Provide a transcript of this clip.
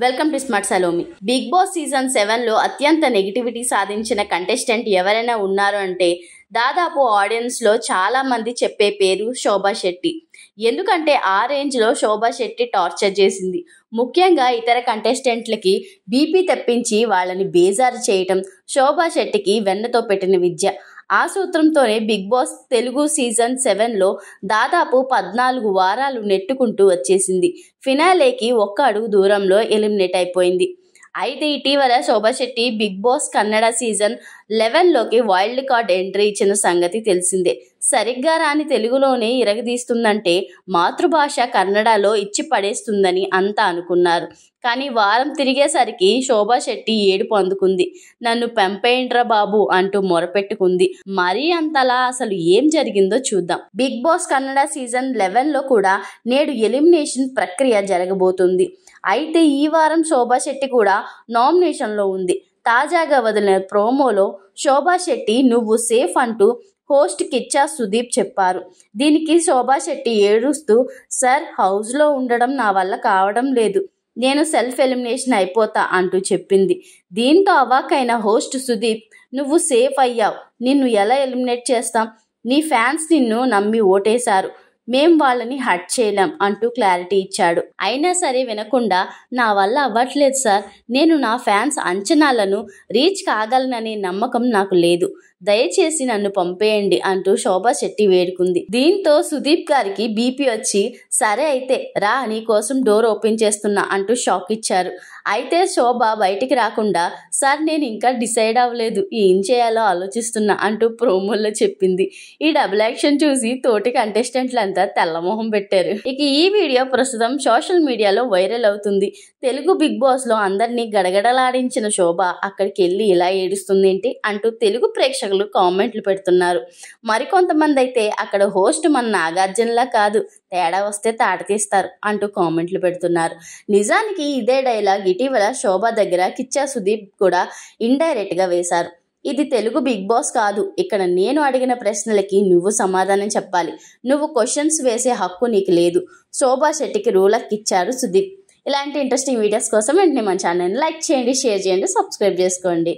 Welcome to smart Salomi. Bigg Boss season 7లో అత్యంత negativity సాధించిన కంటెస్టెంట్ ఎవరైనా ఉన్నారు అంటే దాదాపు ఆడియన్స్లో చాలా మంది చెప్పే పేరు శోభా శెట్టి. ఎందుకంటే ఆ రేంజ్లో శోభా శెట్టి టార్చర్ చేసింది. ముఖ్యంగా ఇతర కంటెస్టెంట్లకి బీపీ తెప్పించి వాళ్ళని బేజారు చేయటం శోభా శెట్టికి వెన్నతో పెట్టిన విద్య. ఆ సూత్రంతోనే బిగ్ బాస్ తెలుగు సీజన్ 7లో దాదాపు 14 వారాలు నెట్టుకుంటూ వచ్చేసింది. ఫినాలేకి ఒక్క అడుగు దూరంలో ఎలిమినేట్ అయిపోయింది. అయితే ఇటీవల Shobha Shetty Bigg Boss Kannada season 11లోకి వైల్డ్ కార్డ్ ఎంట్రీ ఇచ్చిన సంగతి తెలిసిందే. సరిగ్గా రాని తెలుగులోనే ఇరగదీస్తుందంటే మాతృభాష కన్నడలో ఇచ్చి పడేస్తుందని అంతా అనుకున్నారు. కానీ వారం తిరిగేసరికి శోభా శెట్టి ఏడుపు అందుకుంది. నన్ను పెంపేయండ్రా బాబు అంటూ మొరపెట్టుకుంది. మరీ అంతలా అసలు ఏం జరిగిందో చూద్దాం. బిగ్ బాస్ కన్నడ సీజన్ 11లో కూడా నేడు ఎలిమినేషన్ ప్రక్రియ జరగబోతుంది. అయితే ఈ వారం శోభా శెట్టి కూడా నామినేషన్లో ఉంది. తాజాగా వదిలిన ప్రోమోలో శోభా శెట్టి నువ్వు సేఫ్ అంటూ హోస్ట్ కిచ్చా సుదీప్ చెప్పారు. దీనికి శోభా శెట్టి ఏడుస్తూ సార్ హౌస్లో ఉండడం నా వల్ల కావడం లేదు, నేను సెల్ఫ్ ఎలిమినేషన్ అయిపోతా అంటూ చెప్పింది. దీంతో అవాకైన హోస్ట్ సుదీప్ నువ్వు సేఫ్ అయ్యావు, నిన్ను ఎలా ఎలిమినేట్ చేస్తాం, నీ ఫ్యాన్స్ నిన్ను నమ్మి ఓటేశారు, మేం వాళ్ళని హర్ట్ చేయలేం అంటూ క్లారిటీ ఇచ్చాడు. అయినా సరే వినకుండా నా వల్ల అవ్వట్లేదు సార్, నేను నా ఫ్యాన్స్ అంచనాలను రీచ్ కాగలననే నమ్మకం నాకు లేదు, దయచేసి నన్ను పంపేయండి అంటూ శోభా శెట్టి వేడుకుంది. దీంతో సుదీప్ గారికి బీపీ వచ్చి సరే అయితే రా నీ కోసం డోర్ ఓపెన్ చేస్తున్నా అంటూ షాక్ ఇచ్చారు. అయితే శోభ బయటికి రాకుండా సార్ నేను ఇంకా డిసైడ్ అవ్వలేదు, ఏం చేయాలో ఆలోచిస్తున్నా అంటూ ప్రోమోల్లో చెప్పింది. ఈ డబుల్ యాక్షన్ చూసి తోటి కంటెస్టెంట్లంతా తెల్లమొహం పెట్టారు. ఇక ఈ వీడియో ప్రస్తుతం సోషల్ మీడియాలో వైరల్ అవుతుంది. తెలుగు బిగ్ బాస్ లో అందరినీ గడగడలాడించిన శోభ అక్కడికి వెళ్ళి ఇలా ఏడుస్తుంది ఏంటి అంటూ తెలుగు ప్రేక్షకులు కామెంట్లు పెడుతున్నారు. మరికొంతమంది అయితే అక్కడ హోస్ట్ మన నాగార్జునలా కాదు, తేడా వస్తే తాట తీస్తారు అంటూ కామెంట్లు పెడుతున్నారు. నిజానికి ఇదే డైలాగ్ ఇటీవల శోభ దగ్గర కిచ్చా సుదీప్ కూడా ఇండైరెక్ట్ గా వేశారు. ఇది తెలుగు బిగ్ బాస్ కాదు, ఇక్కడ నేను అడిగిన ప్రశ్నలకి నువ్వు సమాధానం చెప్పాలి, నువ్వు క్వశ్చన్స్ వేసే హక్కు నీకు లేదు, శోభా శెట్టికి రూలక్ ఇచ్చారు సుదీప్. ఇలాంటి ఇంట్రెస్టింగ్ వీడియోస్ కోసం వెంటనే మన ఛానల్ని లైక్ చేయండి, షేర్ చేయండి, సబ్స్క్రైబ్ చేసుకోండి.